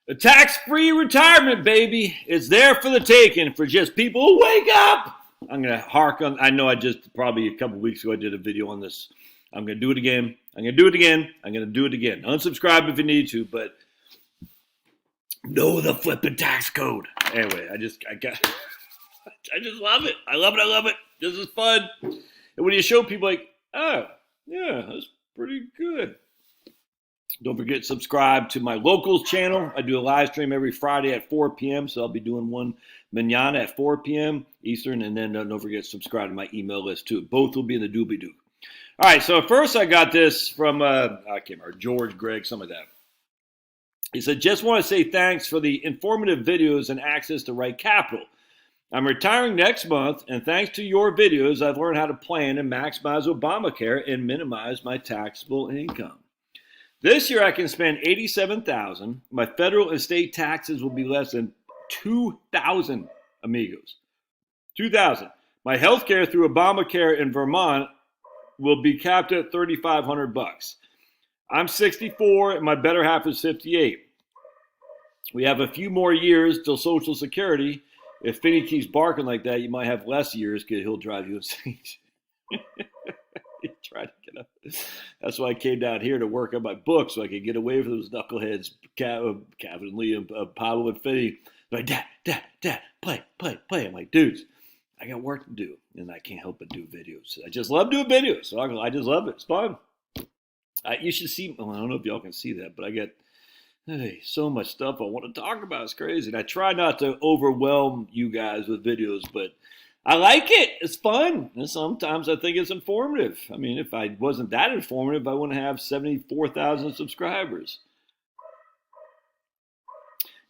A tax-free retirement, baby. It's there for the taking for just people who wake up. I'm going to hark on. I know I just probably a couple weeks ago I did a video on this. I'm going to do it again. I'm going to do it again. I'm going to do it again. Unsubscribe if you need to, but know the flipping tax code. Anyway, I just love it. I love it. I love it. This is fun. And when you show people like, oh, yeah, that's pretty good. Don't forget to subscribe to my locals channel. I do a live stream every Friday at 4 p.m. So I'll be doing one mañana at 4 p.m. Eastern. And then don't forget to subscribe to my email list too. Both will be in the doobly-doo. All right. So first I got this from, I can't remember, George, Greg, something like that. He said, just want to say thanks for the informative videos and access to Right Capital. I'm retiring next month, and thanks to your videos, I've learned how to plan and maximize Obamacare and minimize my taxable income. This year I can spend $87,000. My federal and state taxes will be less than $2,000, amigos. $2,000. My health care through Obamacare in Vermont will be capped at $3,500. I'm 64 and my better half is 58. We have a few more years till Social Security. If Finney keeps barking like that, you might have less years because he'll drive you insane. Try to get up. That's why I came down here to work on my book so I could get away from those knuckleheads, Calvin Lee and Pablo and Finney. Like, Dad, play. I'm like, dudes, I got work to do, and I can't help but do videos. I just love doing videos. So I just love it. It's fun. You should see. Well, I don't know if y'all can see that, but I got so much stuff I want to talk about. It's crazy. And I try not to overwhelm you guys with videos, but I like it. It's fun. And sometimes I think it's informative. I mean, if I wasn't that informative, I wouldn't have 74,000 subscribers.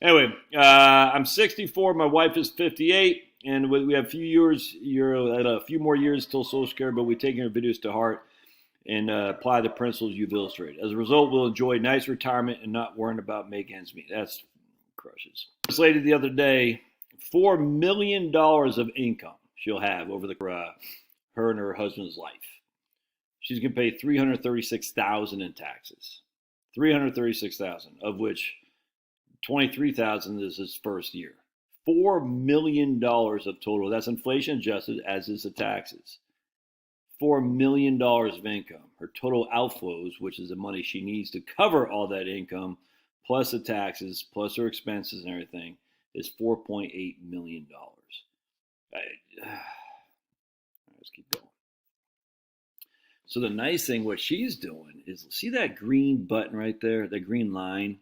Anyway, I'm 64. My wife is 58. And we have a few more years till Social Security, but we're taking our videos to heart and apply the principles you've illustrated. As a result, we'll enjoy nice retirement and not worrying about make ends meet. That's crushes. This lady the other day, $4 million of income she'll have over her and her husband's life. She's going to pay $336,000 in taxes. $336,000, of which $23,000 is his first year. $4 million of total. That's inflation adjusted, as is the taxes. $4 million of income. Her total outflows, which is the money she needs to cover all that income, plus the taxes, plus her expenses and everything, is $4.8 million. Let's keep going. So the nice thing, what she's doing is, see that green button right there, the green line?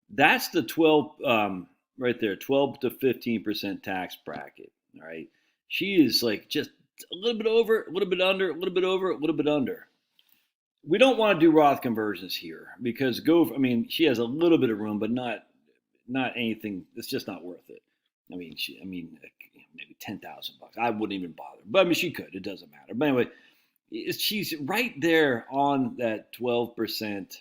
That's the 12, right there, 12 to 15% tax bracket, all right? She is like just a little bit over, a little bit under, a little bit over, a little bit under. We don't want to do Roth conversions here because she has a little bit of room, but not anything. It's just not worth it. Maybe $10,000. I wouldn't even bother. But I mean, she could. It doesn't matter. But anyway, she's right there on that 12%,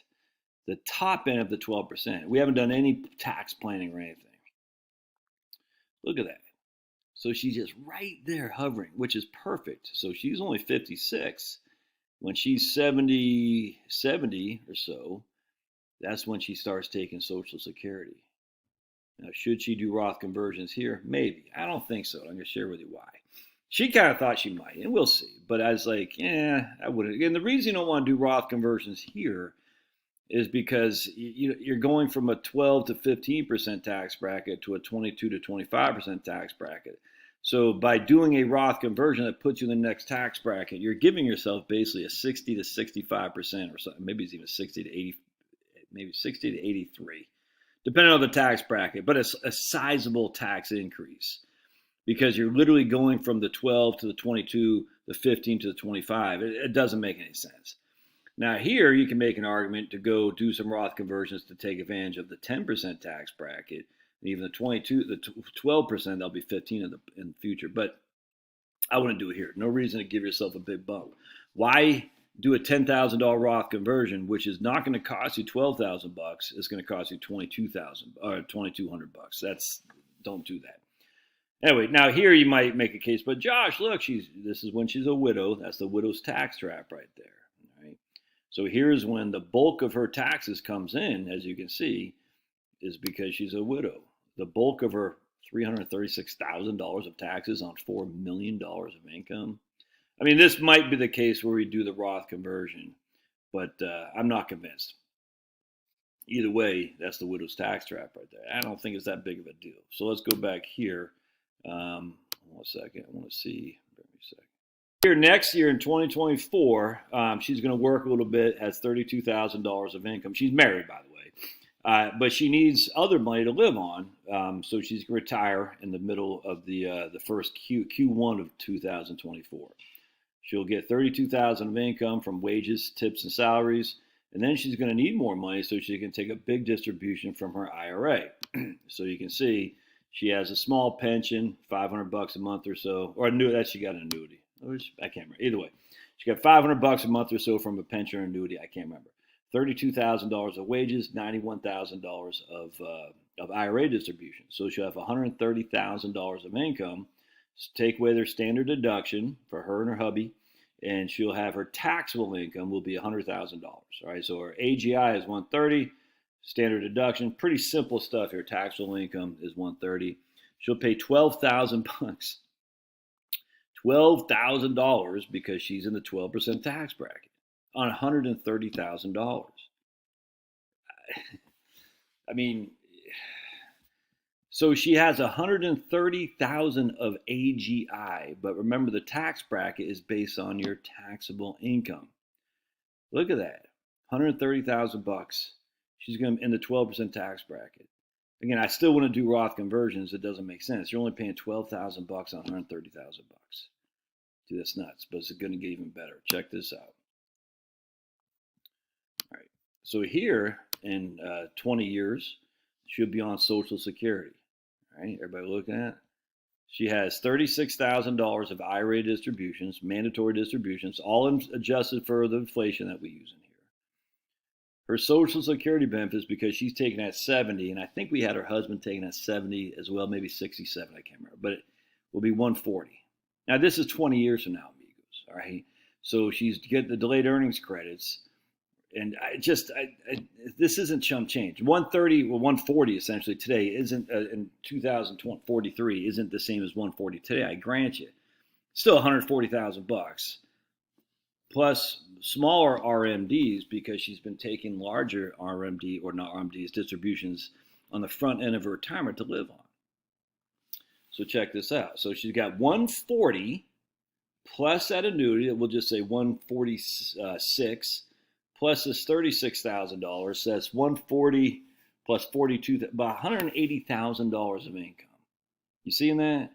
the top end of the 12%. We haven't done any tax planning or anything. Look at that. So she's just right there hovering, which is perfect. So she's only 56. When she's 70 or so, that's when she starts taking Social Security. Now, should she do Roth conversions here? Maybe. I don't think so. I'm going to share with you why. She kind of thought she might, and we'll see. But I was like, I wouldn't. And the reason you don't want to do Roth conversions here is because you're going from a 12 to 15% tax bracket to a 22 to 25% tax bracket. So by doing a Roth conversion that puts you in the next tax bracket, you're giving yourself basically a 60 to 65% or something. Maybe it's even 60 to 80, maybe 60 to 83, depending on the tax bracket. But it's a sizable tax increase because you're literally going from the 12 to the 22, the 15 to the 25. It doesn't make any sense. Now here you can make an argument to go do some Roth conversions to take advantage of the 10% tax bracket. And even the 12%, that'll be 15 in the future. But I wouldn't do it here. No reason to give yourself a big bump. Why do a $10,000 Roth conversion, which is not going to cost you $12,000? It's going to cost you $22,000 or $2,200. Don't do that. Anyway, now here you might make a case, but Josh, look, this is when she's a widow. That's the widow's tax trap right there. Right? So here's when the bulk of her taxes comes in, as you can see. is because she's a widow. The bulk of her $336,000 of taxes on $4 million of income. I mean, this might be the case where we do the Roth conversion, but I'm not convinced. Either way, that's the widow's tax trap right there. I don't think it's that big of a deal. So let's go back here. 1 second. I want to see. Here next year in 2024, she's going to work a little bit, has $32,000 of income. She's married, by the way, but she needs other money to live on. So she's going to retire in the middle of the first Q1 of 2024. She'll get $32,000 of income from wages, tips, and salaries, and then she's going to need more money so she can take a big distribution from her IRA. So you can see she has a small pension, $500 a month or so, or she got an annuity. I can't remember. Either way, she got $500 a month or so from a pension or annuity. I can't remember. $32,000 of wages, $91,000 of IRA distribution. So she'll have $130,000 of income. Take away their standard deduction for her and her hubby, and she'll have her taxable income will be $100,000. All right, so her AGI is $130,000, standard deduction, pretty simple stuff here. Taxable income is $130,000. She'll pay $12,000, $12,000 because she's in the 12% tax bracket on $130,000. I mean, so she has $130,000 of AGI, but remember the tax bracket is based on your taxable income. Look at that, $130,000. She's going to in the 12% tax bracket. Again, I still want to do Roth conversions. It doesn't make sense. You're only paying $12,000 on $130,000. Dude, that's nuts, but it's going to get even better. Check this out. All right, so here in 20 years, she'll be on Social Security. All right, everybody looking at it? She has $36,000 of IRA distributions, mandatory distributions, all adjusted for the inflation that we use in here. Her Social Security benefits, because she's taken at 70, and I think we had her husband taken at 70 as well, maybe 67, I can't remember, but it will be 140. Now, this is 20 years from now, amigos, all right? So she's getting the delayed earnings credits, and this isn't chump change. 130, well, 140 essentially today isn't, in 2043, isn't the same as 140 today, I grant you. Still $140,000, plus smaller RMDs because she's been taking larger RMD, or not RMDs, distributions on the front end of her retirement to live on. So check this out. So she's got 140 plus that annuity that we'll just say 146 plus this $36,000. So that's 140 plus 42, about $180,000 of income. You seeing that?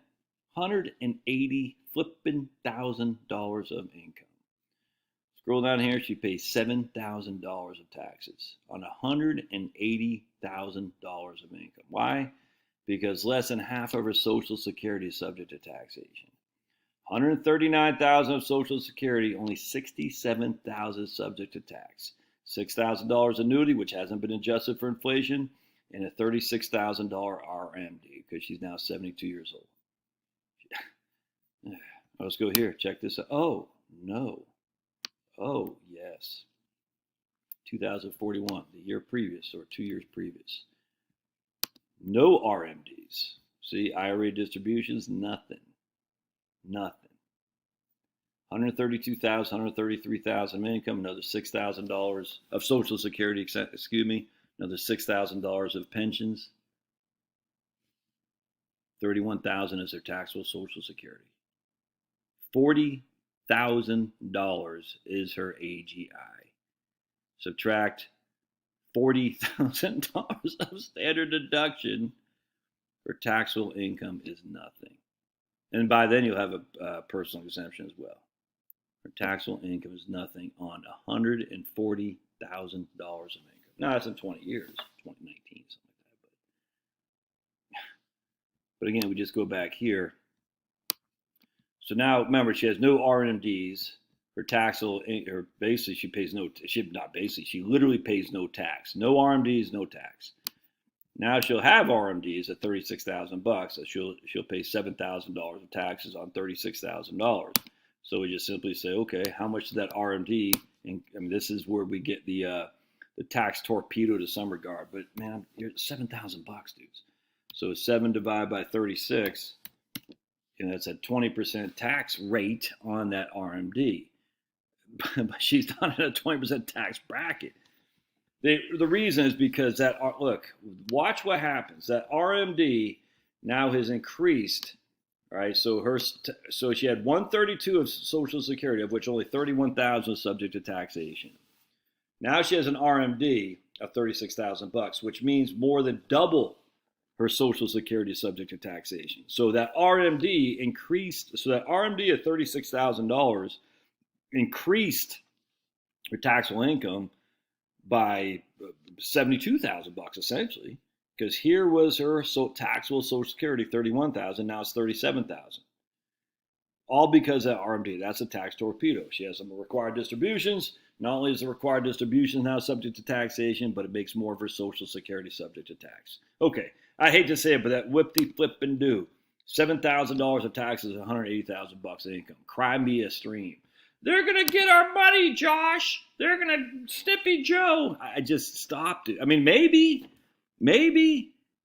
$180 flipping $1,000 of income. Scroll down here. She pays $7,000 of taxes on $180,000 of income. Why? Because less than half of her Social Security is subject to taxation. $139,000 of Social Security, only $67,000 subject to tax. $6,000 annuity, which hasn't been adjusted for inflation, and a $36,000 RMD because she's now 72 years old. Let's go here. Check this out. Oh, no. Oh, yes. 2041, the year previous, or 2 years previous. No RMDs. See, IRA distributions, nothing. Nothing. $132,000, $133,000 income, another $6,000 of Social Security, excuse me, another $6,000 of pensions. $31,000 is their taxable Social Security. $40,000 is her AGI. Subtract $40,000 of standard deduction. Her taxable income is nothing. And by then you'll have a personal exemption as well. Her taxable income is nothing on $140,000 of income. Now that's in 20 years, 2019, something like that. But again, we just go back here. So now remember, she has no RMDs. Her taxable, or basically she pays no, she literally pays no tax. No RMDs, no tax. Now she'll have RMDs at $36,000, so she'll pay $7,000 of taxes on $36,000. So we just simply say, okay, how much is that RMD? And I mean, this is where we get the the tax torpedo to some regard. But man, you're $7,000, dudes. So 7 divided by 36, that's a 20% tax rate on that RMD. But she's not in a 20% tax bracket. The reason is because that, look, watch what happens. That RMD now has increased. All right, so she had 132 of Social Security, of which only 31,000 was subject to taxation. Now she has an RMD of $36,000, which means more than double her Social Security is subject to taxation. So that RMD increased. So that RMD of $36,000 increased her taxable income by $72,000 essentially. Because here was her taxable Social Security, $31,000. Now it's $37,000. All because of that RMD. That's a tax torpedo. She has some required distributions. Not only is the required distribution now subject to taxation, but it makes more of her Social Security subject to tax. Okay, I hate to say it, but that whip-de-flip-and-do. $7,000 of taxes, $180,000 of income. Cry me a stream. They're going to get our money, Josh. They're going to Snippy Joe. I just stopped it. I mean, maybe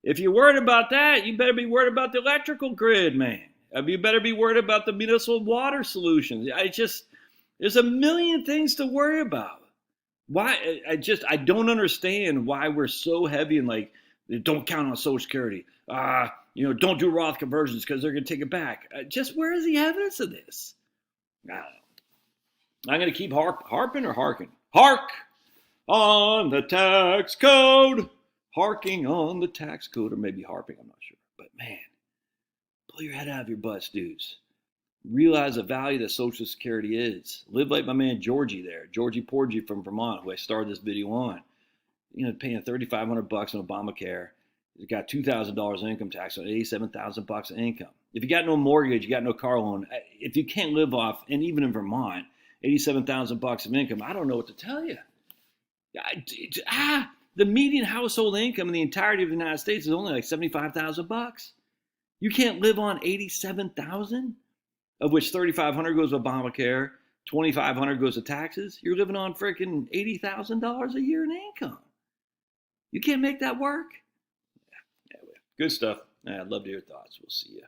if you're worried about that, you better be worried about the electrical grid, man. You better be worried about the municipal water solutions. There's a million things to worry about. Why? I don't understand why we're so heavy and like, don't count on Social Security. Don't do Roth conversions because they're going to take it back. Just where is the evidence of this? I don't know. I'm going to keep harping or harking? Hark on the tax code. Harking on the tax code, or maybe harping, I'm not sure. But man, pull your head out of your butts, dudes. Realize the value that Social Security is. Live like my man Georgie there, Georgie Porgy from Vermont, who I started this video on. Paying $3,500 on Obamacare. He's got $2,000 in income tax on $87,000 in income. If you got no mortgage, you got no car loan. If you can't live off, and even in Vermont, $87,000 of income, I don't know what to tell you. The median household income in the entirety of the United States is only like $75,000. You can't live on $87,000, of which $3,500 goes to Obamacare, $2,500 goes to taxes. You're living on freaking $80,000 a year in income. You can't make that work. Anyway, good stuff. I'd love to hear your thoughts. We'll see you.